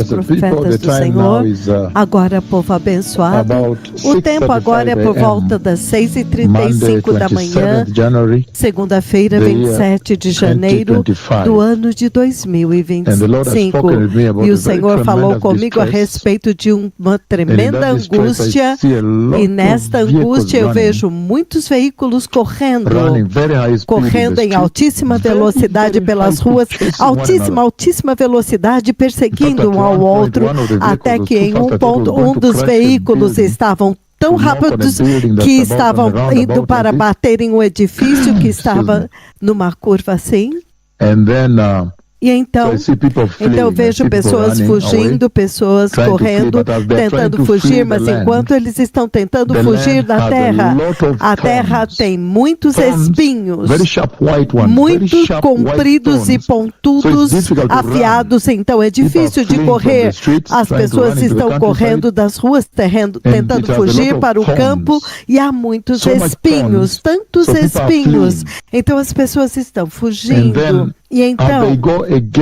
profetas do Senhor. Agora, povo abençoado, o tempo agora é por volta das 6h35 da manhã, segunda-feira, 27 de janeiro do ano de 2025. E o Senhor falou comigo a respeito de uma tremenda angústia, e nesta angústia eu vejo muitos veículos correndo em altíssima velocidade pelas ruas, altíssima velocidade, perseguindo um ao outro, até que em um ponto um dos veículos estavam tão rápidos que estavam indo para bater em um edifício que estava numa curva assim. E então eu vejo pessoas fugindo, pessoas correndo, tentando fugir, mas enquanto eles estão tentando fugir da terra, a terra tem muitos espinhos, muito compridos e pontudos, afiados, então é difícil de correr. As pessoas estão correndo das ruas, tentando fugir para o campo, e há muitos espinhos, tantos espinhos. Então as pessoas estão fugindo. E então,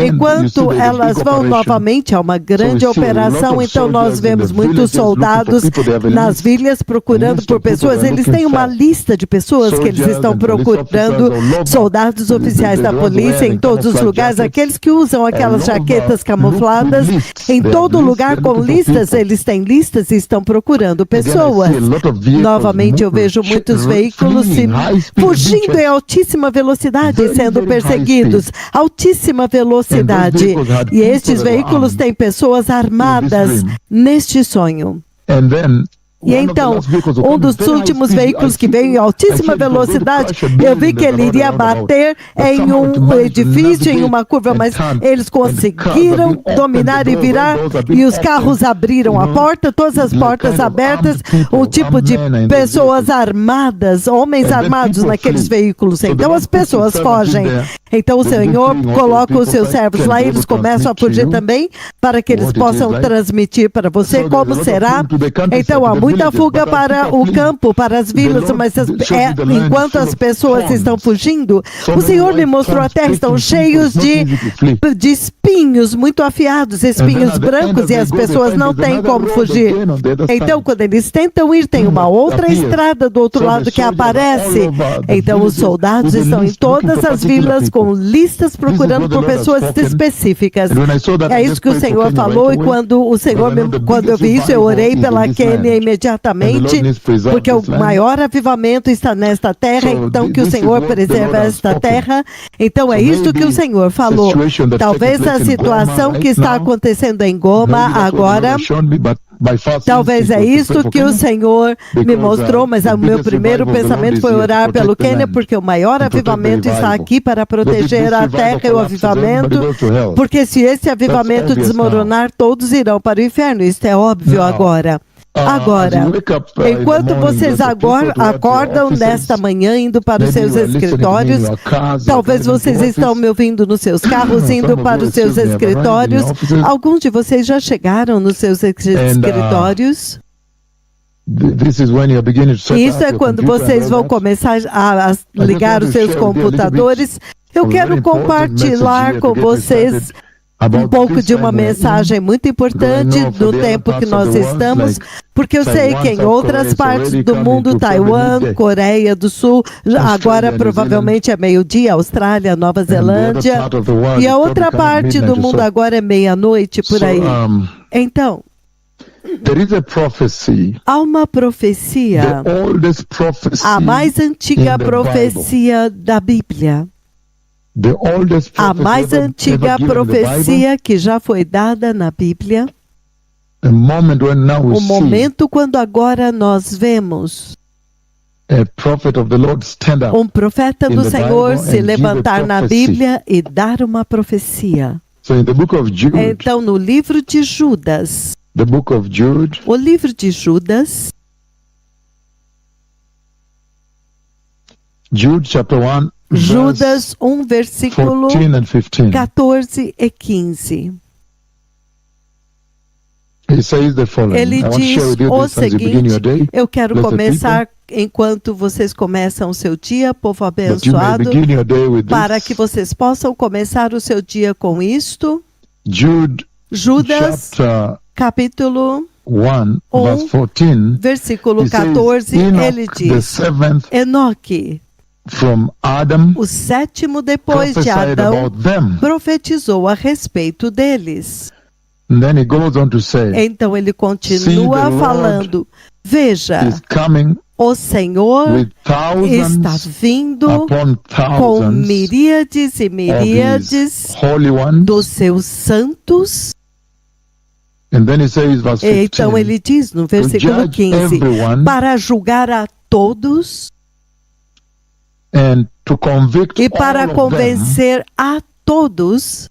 enquanto elas vão novamente a uma grande operação, então nós vemos muitos soldados nas vilas procurando por pessoas. Eles têm uma lista de pessoas que eles estão procurando, soldados oficiais da polícia em todos os lugares, aqueles que usam aquelas jaquetas camufladas, em todo lugar com listas, eles têm listas e estão procurando pessoas. Novamente eu vejo muitos veículos fugindo em altíssima velocidade e sendo perseguidos. Altíssima velocidade. E estes veículos têm pessoas armadas neste sonho. E então, um dos últimos veículos que veio em altíssima velocidade, eu vi que ele iria bater em um edifício, em uma curva, mas eles conseguiram dominar e virar, e os carros abriram a porta, todas as portas abertas, um tipo de pessoas armadas, homens armados naqueles veículos. Então as pessoas fogem. Então o Senhor coloca os seus servos lá, e eles começam a fugir também, para que eles possam transmitir para você como será. Então há muita fuga para o campo, para as vilas, mas enquanto as pessoas estão fugindo, o Senhor me mostrou a terra, estão cheios de espinhos muito afiados, espinhos brancos, e as pessoas não têm como fugir. Então quando eles tentam ir, tem uma outra estrada do outro lado que aparece. Então os soldados estão em todas as vilas com listas procurando por pessoas específicas. É isso que o Senhor falou, e quando eu vi isso, eu orei pela Quênia imediatamente, porque o maior avivamento está nesta terra, então que o Senhor preserva esta terra. Então é isso que o Senhor falou. Talvez a situação que está acontecendo em Goma agora, talvez é isso que o Senhor me mostrou, mas o meu primeiro pensamento foi orar pelo Quênia, porque o maior avivamento está aqui para proteger a terra e o avivamento, porque se esse avivamento desmoronar, todos irão para o inferno. Isso é óbvio agora. Agora, enquanto vocês agora acordam nesta manhã indo para os seus escritórios, talvez vocês estão me ouvindo nos seus carros indo para os seus escritórios. Alguns de vocês já chegaram nos seus escritórios. Isso é quando vocês vão começar a ligar os seus computadores. Eu quero compartilhar com vocês um pouco de uma mensagem muito importante do tempo que nós estamos, porque eu sei que em outras partes do mundo, Taiwan, Coreia do Sul, agora provavelmente é meio-dia, Austrália, Nova Zelândia, e a outra parte do mundo agora é meia-noite, por aí. Então, há uma profecia, a mais antiga profecia da Bíblia. A mais antiga profecia que já foi dada na Bíblia, o momento quando agora nós vemos um profeta do Senhor se levantar na Bíblia e dar uma profecia. Então, no livro de Judas, o livro de Judas, Judas 1, versículo 14 e 15. Ele diz o seguinte: eu quero começar enquanto vocês começam o seu dia, povo abençoado, para que vocês possam começar o seu dia com isto. Judas, capítulo 1, versículo 14, ele diz: Enoque, o sétimo depois de Adão, profetizou a respeito deles. Então ele continua falando: Veja, o Senhor está vindo com miríades e miríades dos seus santos. Então ele diz no versículo 15: para julgar a todos e para convencer a todos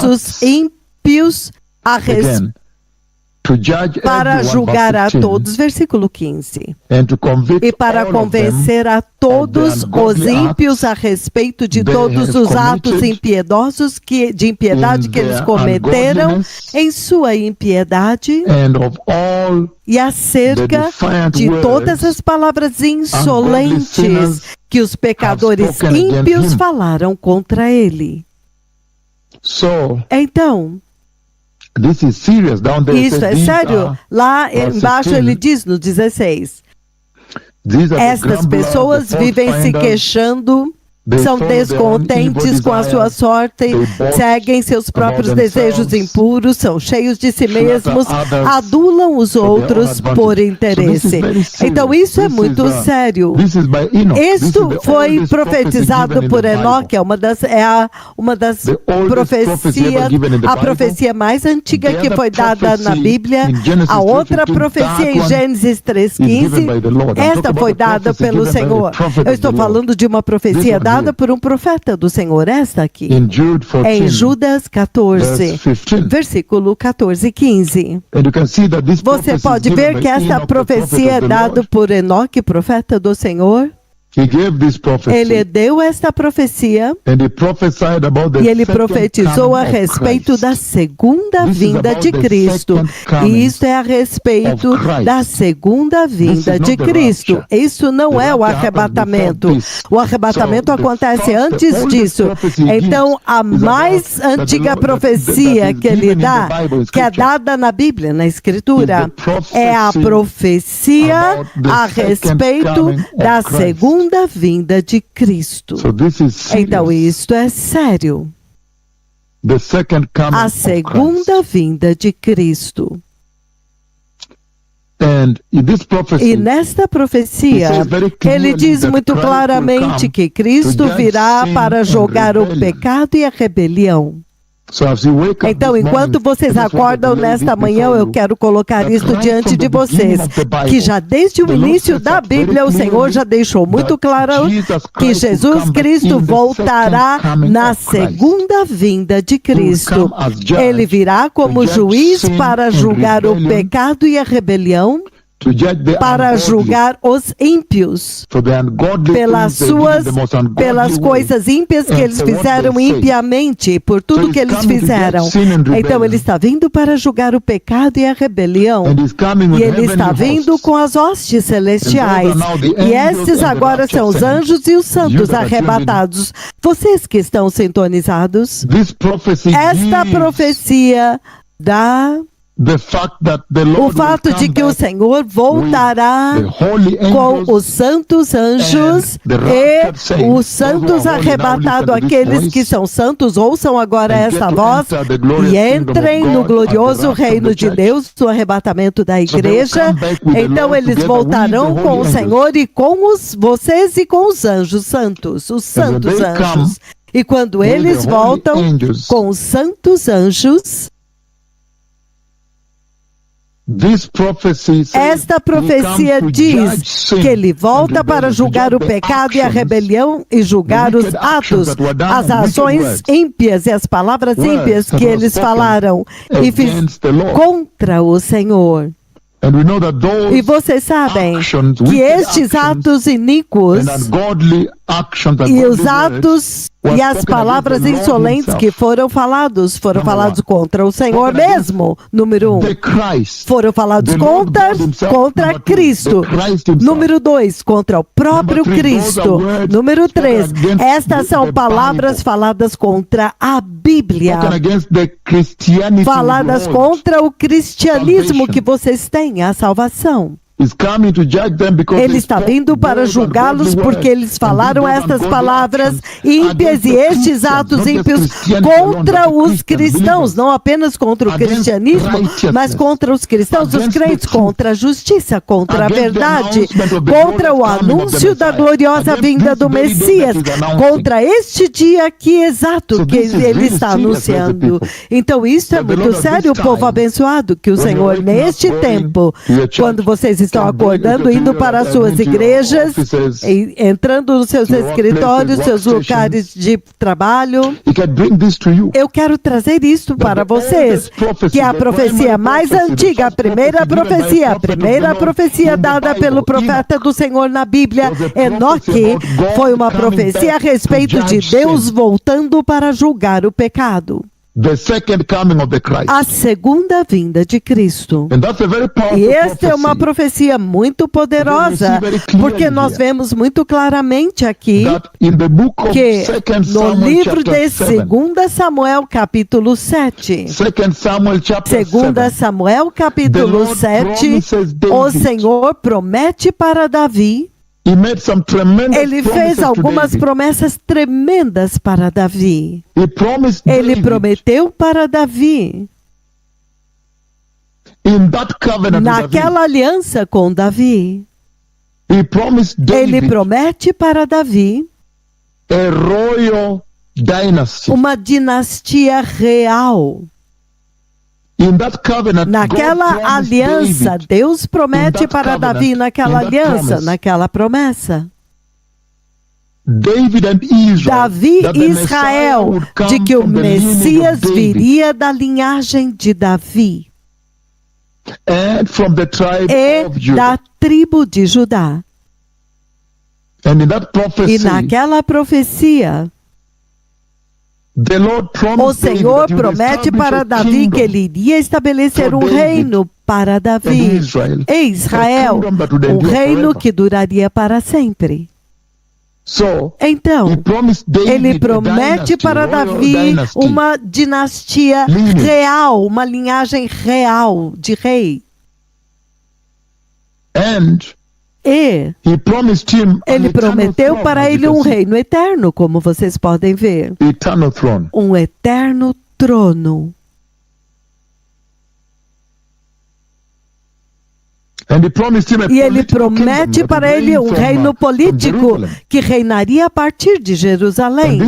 os ímpios a respeito. Para julgar a todos, versículo 15. E para convencer a todos os ímpios a respeito de todos os atos impiedosos de impiedade que eles cometeram em sua impiedade, e acerca de todas as palavras insolentes que os pecadores ímpios falaram contra ele. Então, isso é sério. Lá embaixo ele diz no 16: estas pessoas vivem se queixando, são descontentes com a sua sorte, seguem seus próprios desejos impuros, são cheios de si mesmos, adulam os outros por interesse. Então isso é muito sério. Isto foi profetizado por Enoque, uma das profecias, a profecia mais antiga que foi dada na Bíblia. A outra profecia em Gênesis 3:15, esta foi dada pelo Senhor. Eu estou falando de uma profecia dada por um profeta do Senhor, esta aqui, em Judas 14, versículo 14 e 15. Você pode ver que esta profecia é dada por Enoque, profeta do Senhor. Ele deu esta profecia e ele profetizou a respeito da segunda vinda de Cristo. E isto é a respeito da segunda vinda de Cristo. Isso não é o arrebatamento. O arrebatamento acontece antes disso. Então, a mais antiga profecia que ele dá, que é dada na Bíblia, na Escritura, é a profecia a respeito da segunda vinda de Cristo. Então isto é sério. A segunda vinda de Cristo. E nesta profecia, ele diz muito claramente que Cristo virá para julgar o pecado e a rebelião. Então, enquanto vocês acordam nesta manhã, eu quero colocar isto diante de vocês, que já desde o início da Bíblia, o Senhor já deixou muito claro que Jesus Cristo voltará na segunda vinda de Cristo. Ele virá como juiz para julgar o pecado e a rebelião, para julgar os ímpios pelas coisas ímpias que eles fizeram impiamente, por tudo que eles fizeram. Então ele está vindo para julgar o pecado e a rebelião, e ele está vindo com as hostes celestiais, e estes agora são os anjos e os santos arrebatados. Vocês que estão sintonizados, esta profecia dá o fato de que o Senhor voltará com os santos anjos e os santos arrebatados. Aqueles que são santos, ouçam agora esta voz e entrem no glorioso reino de Deus, do arrebatamento da igreja. Então eles voltarão com o Senhor e com vocês e com os anjos santos, os santos anjos. E quando eles voltam com os santos anjos, esta profecia diz que ele volta para julgar o pecado e a rebelião e julgar os atos, as ações ímpias e as palavras ímpias que eles falaram e fizeram contra o Senhor. E vocês sabem que estes atos iníquos e os atos e as palavras insolentes que foram falados contra o Senhor mesmo, número 1. Foram falados contra Cristo. Número 2, contra o próprio Cristo. Número 3, estas são palavras faladas contra a Bíblia. Faladas contra o cristianismo que vocês têm, a salvação. Ele está vindo para julgá-los porque eles falaram estas palavras ímpias e estes atos ímpios contra os cristãos, não apenas contra o cristianismo, mas contra os cristãos, os crentes, contra a justiça, contra a verdade, contra o anúncio da gloriosa vinda do Messias, contra este dia aqui exato que ele está anunciando. Então isso é muito sério, povo abençoado, que o Senhor, neste tempo, quando vocês estão acordando, indo para as suas igrejas, entrando nos seus escritórios, seus lugares de trabalho. Eu quero trazer isso para vocês, que é a profecia mais antiga, a primeira profecia dada pelo profeta do Senhor na Bíblia, Enoque, foi uma profecia a respeito de Deus voltando para julgar o pecado. A segunda vinda de Cristo. E esta é uma profecia muito poderosa, porque nós vemos muito claramente aqui que no livro de 2 Samuel capítulo 7, 2 Samuel capítulo 7, o Senhor promete para Davi. Ele fez algumas promessas tremendas para Davi. Ele prometeu para Davi, naquela aliança com Davi, ele promete para Davi uma dinastia real. Naquela aliança, Deus promete para Davi, naquela aliança, naquela promessa, Davi e Israel, de que o Messias viria da linhagem de Davi e da tribo de Judá. E naquela profecia, o Senhor promete para Davi que ele iria estabelecer um reino para Davi e Israel, um reino que duraria para sempre. Então, ele promete para Davi uma dinastia real, uma linhagem real de rei. E ele prometeu para ele um reino eterno, como vocês podem ver. Um eterno trono. E ele promete para ele um reino político que reinaria a partir de Jerusalém.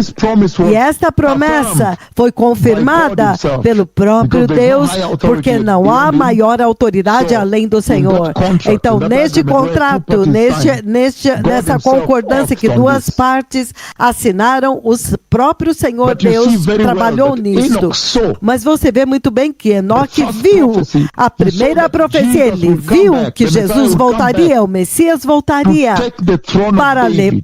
E esta promessa foi confirmada pelo próprio Deus, porque não há maior autoridade além do Senhor. Então, neste contrato, nessa concordância que duas partes assinaram, o próprio Senhor Deus trabalhou nisto. Mas você vê muito bem que Enoque viu a primeira profecia, ele viu que Jesus voltaria, o Messias voltaria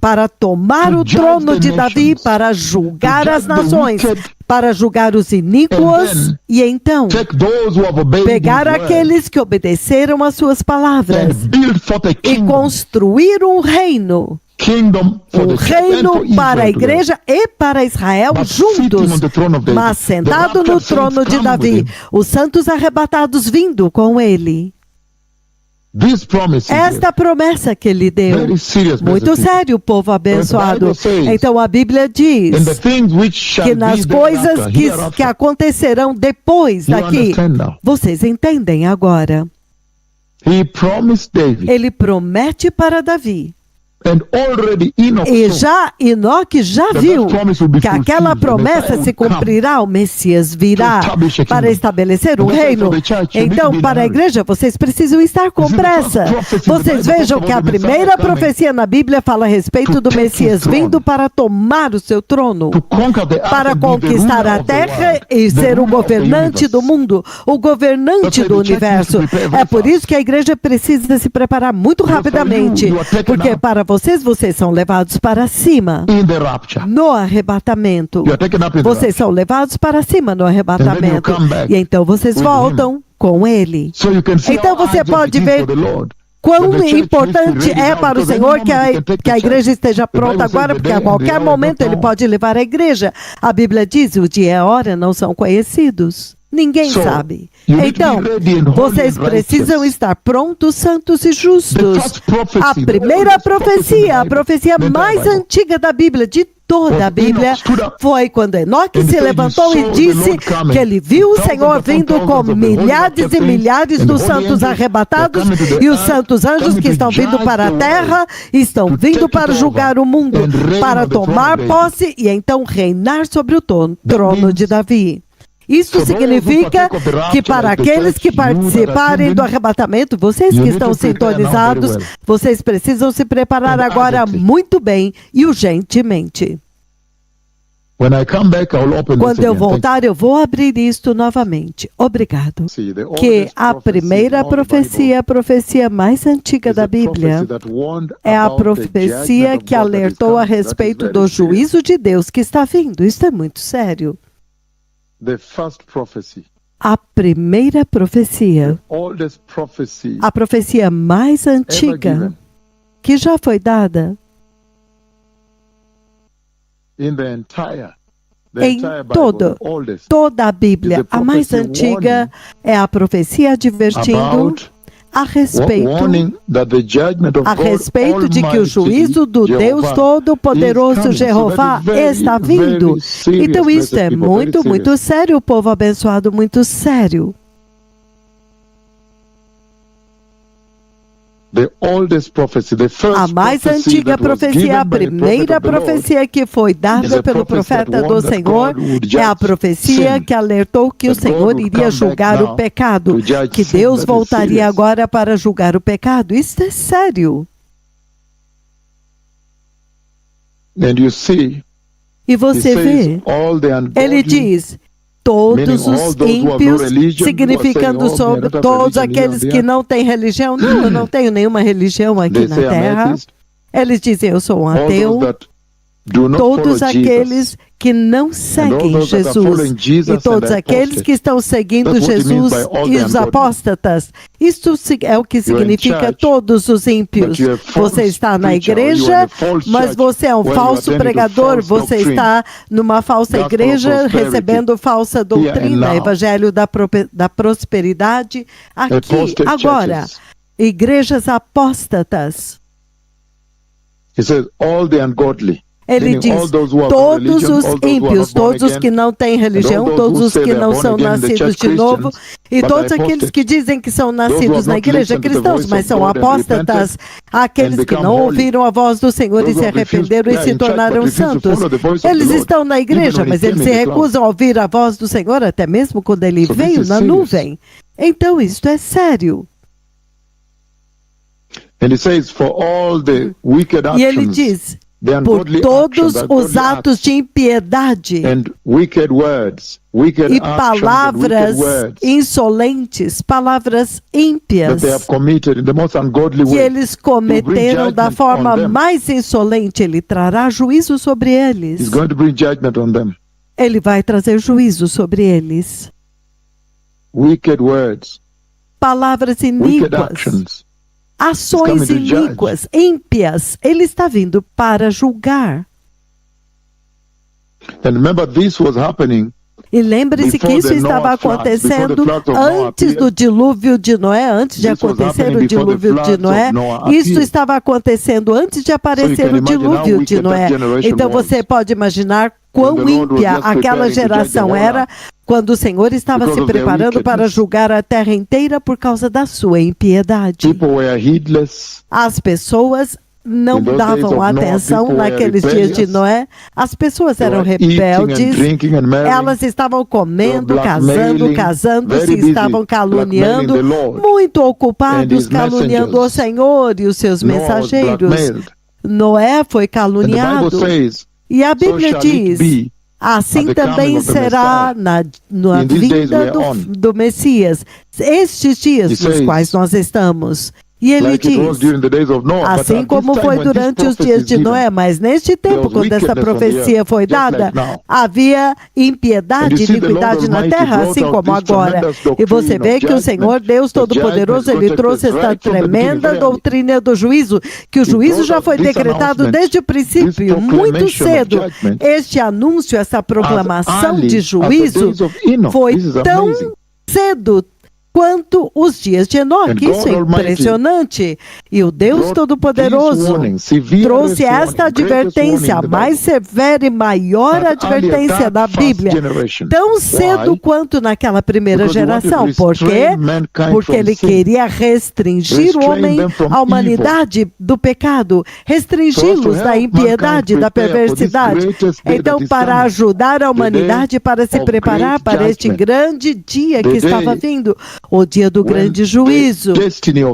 para tomar o trono de Davi, para julgar as nações, para julgar os iníquos e então pegar aqueles que obedeceram às suas palavras e construir um reino. Um reino para a igreja e para Israel juntos, mas sentado no trono de Davi, os santos arrebatados vindo com ele. Esta promessa que ele deu, muito sério, povo abençoado. Então a Bíblia diz que nas coisas que acontecerão depois daqui, vocês entendem agora. Ele promete para Davi E já Enoque já viu que aquela promessa se cumprirá, o Messias virá para estabelecer um reino. Então, para a igreja, vocês precisam estar com pressa. Vocês vejam que a primeira profecia na Bíblia fala a respeito do Messias vindo para tomar o seu trono, para conquistar a terra e ser o governante do mundo, o governante do universo. É por isso que a igreja precisa se preparar muito rapidamente, porque para vocês são levados para cima no arrebatamento. Vocês são levados para cima no arrebatamento. E então vocês voltam com ele. Então você pode ver quão importante é para o Senhor que a igreja esteja pronta agora, porque a qualquer momento ele pode levar a igreja. A Bíblia diz: o dia e a hora não são conhecidos. Ninguém sabe. Então, vocês precisam estar prontos, santos e justos. A primeira profecia, a profecia mais antiga da Bíblia, de toda a Bíblia, foi quando Enoque se levantou e disse que ele viu o Senhor vindo com milhares e milhares dos santos arrebatados, e os santos anjos que estão vindo para a terra estão vindo para julgar o mundo, para tomar posse e então reinar sobre o trono de Davi. Isso significa que para aqueles que participarem do arrebatamento, vocês que estão sintonizados, vocês precisam se preparar agora muito bem e urgentemente. Quando eu voltar, eu vou abrir isto novamente. Obrigado. Que a primeira profecia, a profecia mais antiga da Bíblia, é a profecia que alertou a respeito do juízo de Deus que está vindo. Isso é muito sério. A primeira profecia, a profecia mais antiga que já foi dada em toda a Bíblia. A mais antiga é a profecia advertindo a respeito de que o juízo do Deus Todo-Poderoso Jeová está vindo. Então isso é muito, muito sério, povo abençoado, muito sério. A mais antiga profecia, a primeira profecia que foi dada pelo profeta do Senhor, é a profecia que alertou que o Senhor iria julgar o pecado, que Deus voltaria agora para julgar o pecado. Isso é sério. E você vê, ele diz: todos os ímpios, significando sobre todos aqueles que não têm religião. Não, eu não tenho nenhuma religião aqui na Terra. Eles dizem: eu sou um ateu. Todos aqueles que não seguem Jesus e todos aqueles que estão seguindo Jesus e os apóstatas. Isso é o que significa todos os ímpios. Você está na igreja, mas você é um falso pregador, você está numa falsa igreja recebendo falsa doutrina, evangelho da prosperidade. Aqui, agora, igrejas apóstatas. Ele diz: todos os ímpios, todos os que não têm religião, todos os que não são nascidos de novo, e todos aqueles que dizem que são nascidos na igreja cristãos, mas são apóstatas, aqueles que não ouviram a voz do Senhor e se arrependeram e se tornaram santos. Eles estão na igreja, mas eles se recusam a ouvir a voz do Senhor, até mesmo quando ele veio na nuvem. Então isto é sério. E ele diz: por todos os atos de impiedade e palavras insolentes, palavras ímpias, que eles cometeram da forma mais insolente, ele trará juízo sobre eles. Ele vai trazer juízo sobre eles. Palavras iníquas, ações iníquas, ímpias, ele está vindo para julgar. E lembre-se que isso estava acontecendo antes do dilúvio de Noé, antes de acontecer o dilúvio de Noé. Isso estava acontecendo antes de aparecer o dilúvio de Noé. Então você pode imaginar quão ímpia aquela geração era quando o Senhor estava se preparando para julgar a terra inteira por causa da sua impiedade. As pessoas não davam atenção naqueles dias de Noé. As pessoas eram rebeldes, elas estavam comendo, casando, se estavam caluniando, muito ocupados caluniando o Senhor e os seus mensageiros. Noé foi caluniado. E a Bíblia diz, assim também será na vinda do Messias, estes dias nos quais nós estamos. E ele diz, assim como foi durante os dias de Noé, mas neste tempo, quando essa profecia foi dada, havia impiedade e iniquidade na terra, assim como agora. E você vê que o Senhor Deus Todo-Poderoso, Ele trouxe esta tremenda doutrina do juízo, que o juízo já foi decretado desde o princípio, muito cedo. Este anúncio, essa proclamação de juízo foi tão cedo quanto os dias de Enoque. Isso é impressionante. E o Deus Todo-Poderoso trouxe esta advertência, a mais severa e maior advertência da Bíblia, tão cedo quanto naquela primeira geração. Por quê? Porque ele queria restringir o homem, a humanidade do pecado, restringi-los da impiedade, da perversidade. Então, para ajudar a humanidade para se preparar para este grande dia que estava vindo, o dia do grande juízo,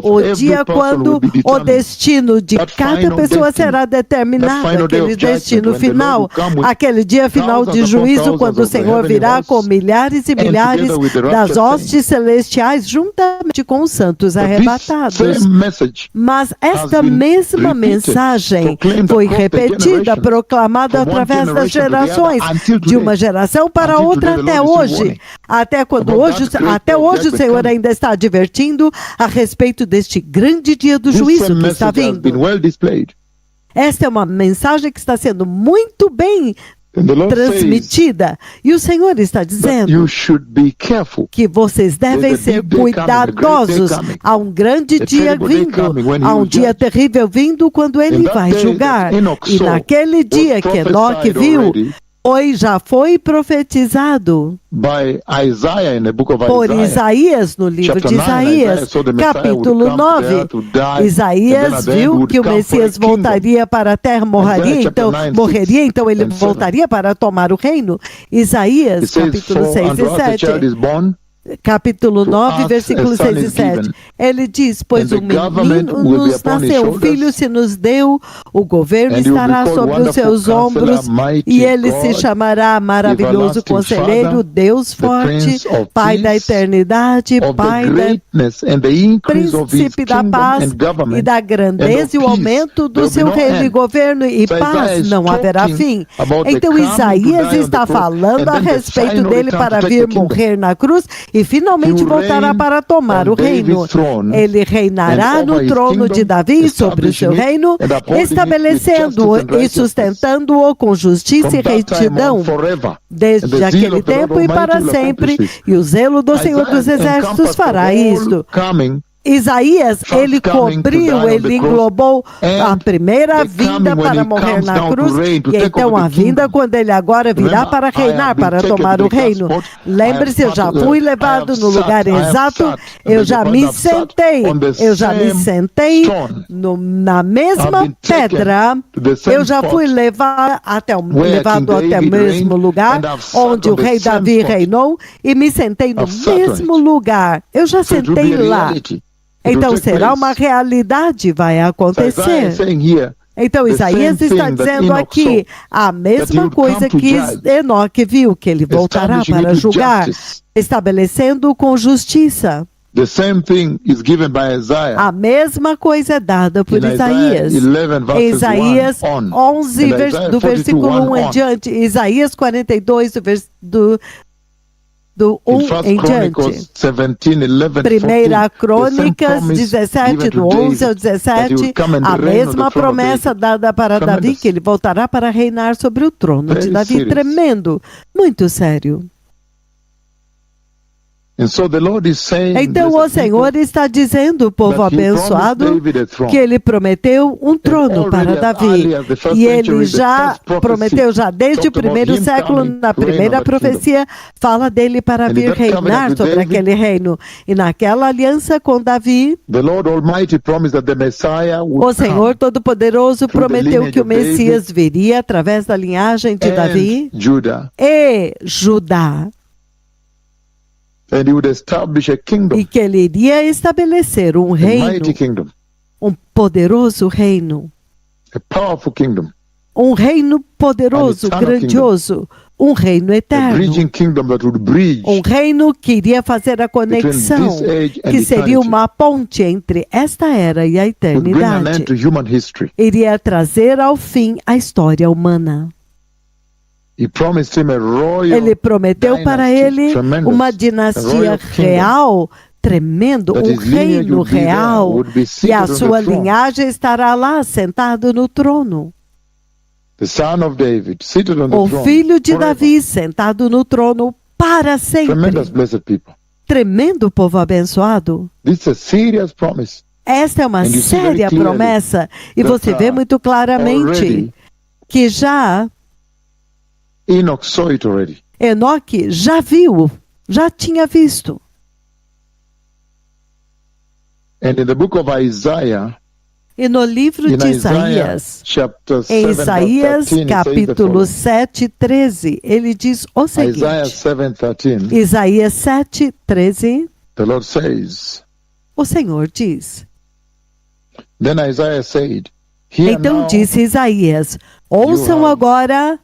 o dia quando o destino de cada pessoa será determinado, aquele destino final, aquele dia final de juízo, quando o Senhor virá com milhares e milhares das hostes celestiais, juntamente com os santos arrebatados. Mas esta mesma mensagem foi repetida, proclamada através das gerações, de uma geração para outra até hoje. Até hoje o Senhor ainda está advertindo a respeito deste grande dia do juízo que está vindo. Esta é uma mensagem que está sendo muito bem transmitida. E o Senhor está dizendo que vocês devem ser cuidadosos. Há um grande dia vindo, há um dia terrível vindo quando Ele vai julgar. E naquele dia que Enoque viu, já foi profetizado por Isaías, no livro de Isaías, capítulo 9. Isaías viu que o Messias voltaria para a terra, morreria, então ele voltaria para tomar o reino. Isaías, capítulo 6 e 7. Capítulo 9, versículos 6 e 7. Ele diz, pois um menino nos nasceu, um filho se nos deu, o governo estará sobre os seus ombros, e ele se chamará Maravilhoso Conselheiro, Deus Forte, Pai da Eternidade, Príncipe da Paz e da grandeza, e o aumento do seu reino e governo e paz não haverá fim. Então Isaías está falando a respeito dele para vir morrer na cruz e finalmente voltará para tomar o reino. Ele reinará no trono de Davi sobre o seu reino, estabelecendo-o e sustentando-o com justiça e retidão, desde aquele tempo e para sempre, e o zelo do Senhor dos Exércitos fará isto. Isaías, ele cobriu, ele englobou a primeira vinda para morrer na cruz, e então a vinda quando ele agora virá para reinar, para tomar o reino. Lembre-se, eu já fui levado no lugar exato, eu já me sentei na mesma pedra, eu já fui levado até o mesmo lugar onde o rei Davi reinou, e me sentei no mesmo lugar, eu já sentei lá. Então será uma realidade, vai acontecer. Então Isaías está dizendo aqui a mesma coisa que Enoque viu, que ele voltará para julgar, estabelecendo com justiça. A mesma coisa é dada por Isaías. Em Isaías 11, do versículo 1 em diante, Isaías 42, do 1 em diante. Primeira Crônicas 17, do 11 ao 17, a mesma promessa dada para Davi, que ele voltará para reinar sobre o trono de Davi. Tremendo, muito sério. Então o Senhor está dizendo, povo abençoado, que Ele prometeu um trono para Davi. E Ele já prometeu, já desde o primeiro século, na primeira profecia, fala dele para vir reinar sobre aquele reino. E naquela aliança com Davi, o Senhor Todo-Poderoso prometeu que o Messias viria através da linhagem de Davi e Judá. E que ele iria estabelecer um reino, um poderoso reino, um reino poderoso, grandioso, um reino eterno, um reino que iria fazer a conexão, que seria uma ponte entre esta era e a eternidade, iria trazer ao fim a história humana. Ele prometeu para ele uma dinastia real, tremendo, um reino real, e a sua linhagem estará lá, sentado no trono. O filho de Davi, sentado no trono para sempre. Tremendo povo abençoado. Esta é uma séria promessa, e você vê muito claramente que já Enoque já viu, já tinha visto. E no livro de Isaías, em Isaías capítulo 7:13, ele diz o seguinte, Isaías 7:13, o Senhor diz, então disse Isaías, ouçam agora,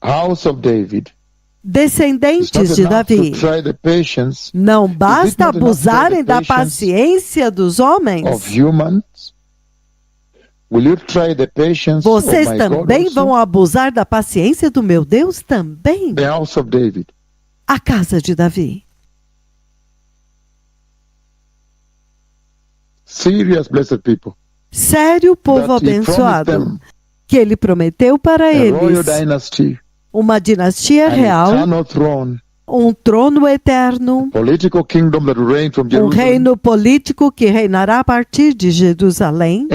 House of David, descendentes de Davi, não basta abusarem da paciência dos homens, vocês também vão abusar da paciência do meu Deus também? A casa de Davi. Sério, povo abençoado, que ele prometeu para eles uma dinastia real, um trono eterno, um reino político que reinará a partir de Jerusalém.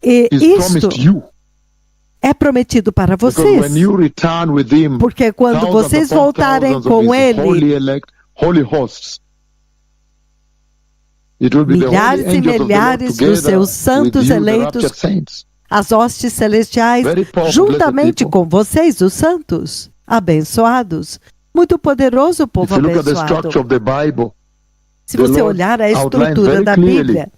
E isto é prometido para vocês, porque quando vocês voltarem com Ele, milhares e milhares dos seus santos eleitos, as hostes celestiais, juntamente com vocês, os santos, abençoados. Muito poderoso, povo abençoado. Se você olhar a estrutura da Bíblia,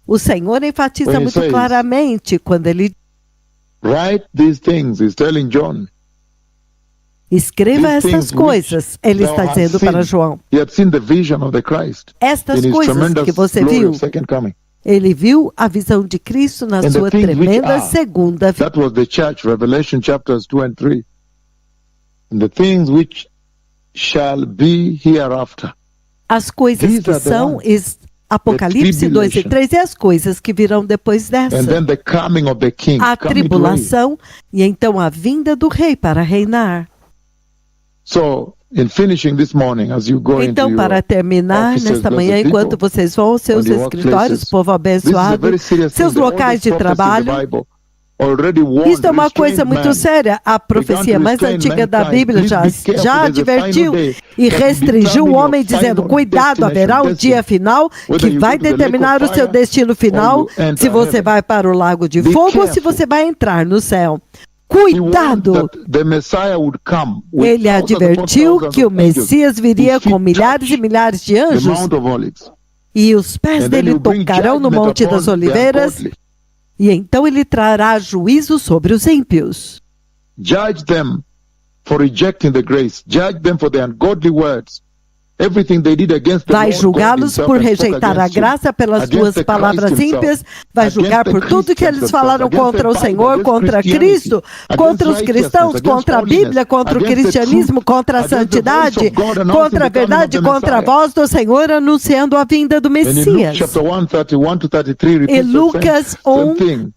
o Senhor enfatiza muito claramente quando Ele escreva estas coisas, Ele está dizendo para João. Estas coisas que você viu, ele viu a visão de Cristo na sua tremenda segunda vinda. That was the church, Revelation chapters 2 and 3. And the things which shall be hereafter. As coisas que são Apocalipse 2 e 3 e as coisas que virão depois dessa. And then the coming of the king, a tribulação e então a vinda do rei para reinar. So, in finishing this morning, as you go então, para terminar nesta manhã, enquanto vocês vão aos seus escritórios, povo abençoado, seus locais de trabalho, isto é uma coisa muito séria. A profecia mais antiga da Bíblia já advertiu e restringiu o homem, dizendo, cuidado, haverá um dia final que vai determinar o seu destino final, se você vai para o lago de fogo ou se você vai entrar no céu. Cuidado! Ele advertiu que o Messias viria com milhares e milhares de anjos e os pés dele tocarão no Monte das Oliveiras e então ele trará juízo sobre os ímpios. Judge them for rejecting the grace. Judge them for their ungodly words. Vai julgá-los por rejeitar a graça pelas suas palavras ímpias, vai julgar por tudo que eles falaram contra o Senhor, contra Cristo, contra os cristãos, contra a Bíblia, contra o cristianismo, contra a santidade, contra a verdade, contra a voz do Senhor anunciando a vinda do Messias. E Lucas 1,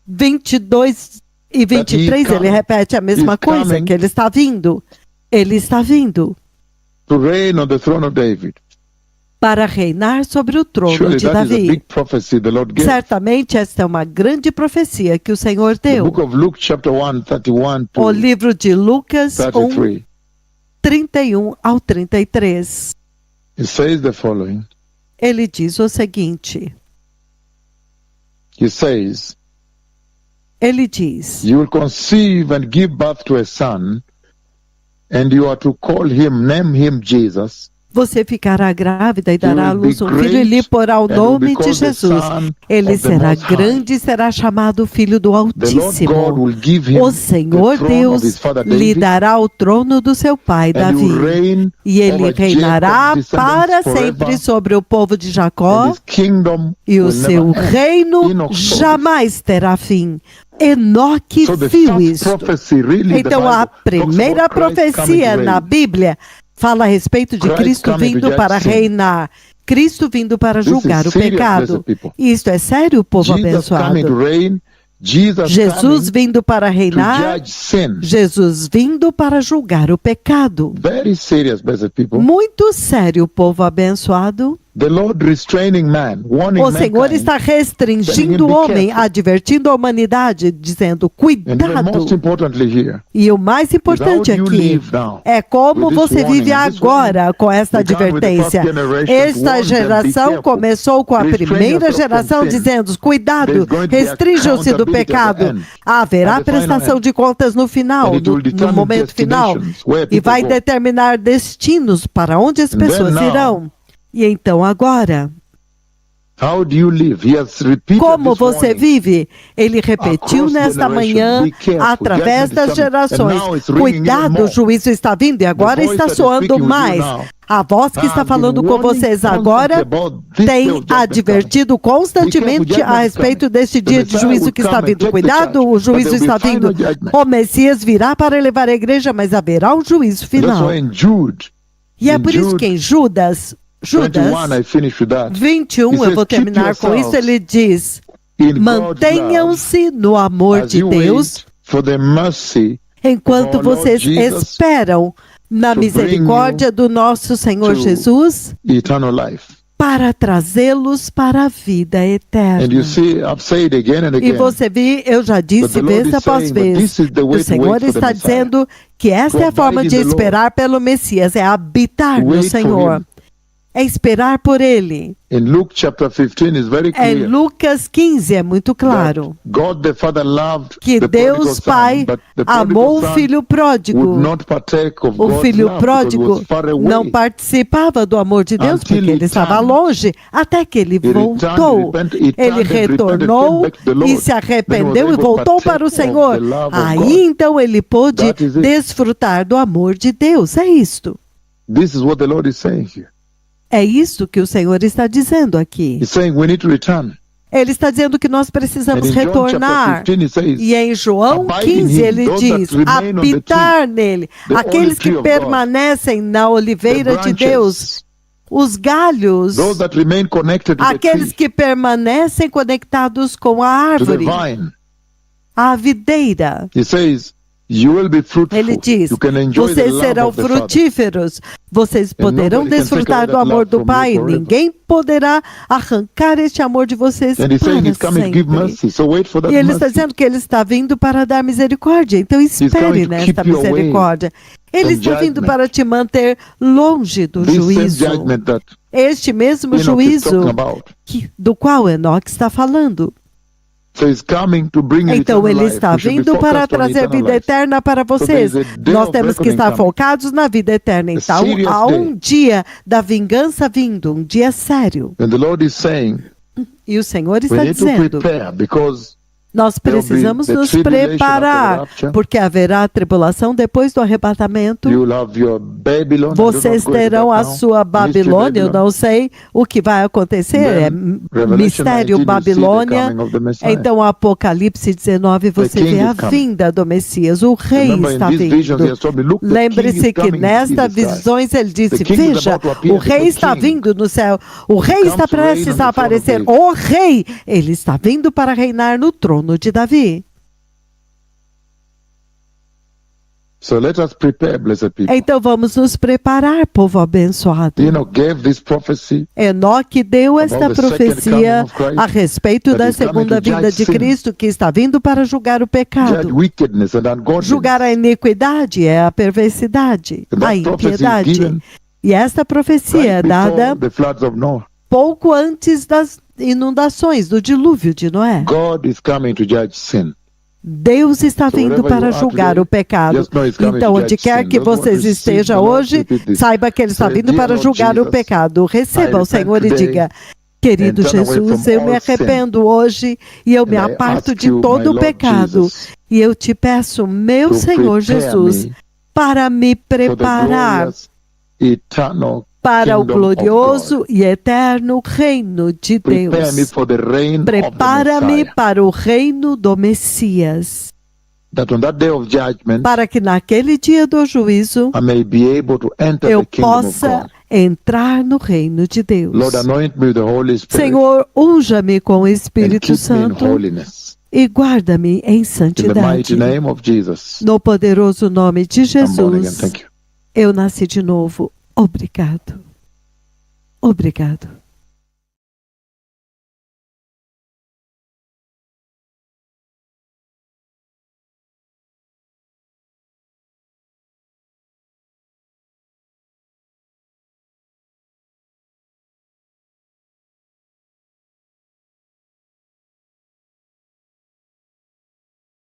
22 e 23, ele repete a mesma coisa, que ele está vindo. Ele está vindo. to reign on the throne of David. Para reinar sobre o trono Surely de that is a Davi. big prophecy the Lord gave. Certamente esta é uma grande profecia que o Senhor The deu. book of Luke chapter 1, 31 to O livro de Lucas 33. 31 ao 33. It says the following. Ele diz o seguinte. Ele diz: You will conceive and give birth to a son, and you are to name him Jesus. Você ficará grávida e dará à luz um filho e lhe porá o nome de Jesus. Ele será grande e será chamado Filho do Altíssimo. O Senhor Deus lhe dará o trono do seu pai Davi. E ele reinará para sempre sobre o povo de Jacó, e o seu reino jamais terá fim. Enoque viu isso. Então a primeira profecia na Bíblia fala a respeito de Cristo vindo para reinar, Cristo vindo para julgar o pecado. Isto é sério, povo abençoado. Jesus vindo para reinar, Jesus vindo para julgar o pecado. Muito sério, povo abençoado. O Senhor está restringindo o homem, advertindo a humanidade, dizendo, cuidado. E o mais importante aqui é como você vive agora com esta advertência. Esta geração começou com a primeira geração dizendo, cuidado, restringam-se do pecado. Haverá prestação de contas no final, no momento final, e vai determinar destinos para onde as pessoas irão. E então agora, como você vive? Ele repetiu nesta manhã, através das gerações. Cuidado, o juízo está vindo e agora está soando mais. A voz que está falando com vocês agora tem advertido constantemente a respeito deste dia de juízo que está vindo. Cuidado, o juízo está vindo. O Messias virá para levar a igreja, mas haverá um juízo final. E é por isso que em Judas 21, eu vou terminar com isso, ele diz, mantenham-se no amor de Deus enquanto vocês esperam na misericórdia do nosso Senhor Jesus para trazê-los para a vida eterna. E você vê, eu já disse vez após vez, o Senhor está dizendo que essa é a forma de esperar pelo Messias, é habitar no Senhor. É esperar por Ele. Em Lucas 15 é muito claro que Deus Pai amou o Filho pródigo. O Filho pródigo não participava do amor de Deus porque ele estava longe, até que ele voltou. Ele retornou e se arrependeu e voltou para o Senhor. Aí então ele pôde desfrutar do amor de Deus. É isto. É isso que o Senhor está dizendo aqui. Ele está dizendo que nós precisamos retornar. E em João 15 ele diz, habitar nele. Aqueles que permanecem na oliveira de Deus, os galhos, aqueles que permanecem conectados com a árvore, a videira. Ele diz, vocês serão frutíferos, vocês poderão desfrutar do amor do Pai, ninguém poderá arrancar este amor de vocês para sempre. E ele está dizendo que ele está vindo para dar misericórdia, então espere nesta misericórdia. Ele está vindo para te manter longe do juízo. Este mesmo juízo do qual Enoque está falando. Então ele está vindo para trazer vida eterna para vocês. Nós temos que estar focados na vida eterna. Então há um dia da vingança vindo, um dia sério. E o Senhor está dizendo, nós precisamos nos preparar, porque haverá tribulação depois do arrebatamento. Vocês terão a sua Babilônia, eu não sei o que vai acontecer, é mistério Babilônia. Então, Apocalipse 19, você vê a vinda do Messias, o rei está vindo. Lembre-se que nestas visões ele disse, veja, o rei está vindo no céu, o rei está prestes a aparecer, o rei, ele está vindo para reinar no trono de Davi. So let us prepare, blessed people. Então vamos nos preparar, povo abençoado. Gave this prophecy Enoque deu esta profecia a respeito da segunda vinda de Cristo, que está vindo para julgar o pecado. Julgar a iniquidade, é a perversidade, a impiedade. E esta profecia é dada pouco antes das inundações, do dilúvio de Noé. God is coming to judge sin. Deus está vindo para julgar o pecado. Então, onde quer que vocês estejam hoje, saiba que Ele está vindo para julgar o pecado. Receba o Senhor e diga: querido Jesus, eu me arrependo hoje e eu me aparto de todo o pecado. E eu te peço, meu Senhor Jesus, para me preparar para o glorioso e eterno reino de Deus. Prepara-me para o reino do Messias. Para que naquele dia do juízo eu possa entrar no reino de Deus. Senhor, unja-me com o Espírito Santo e guarda-me em santidade. No poderoso nome de Jesus, eu nasci de novo. Obrigado. Obrigado.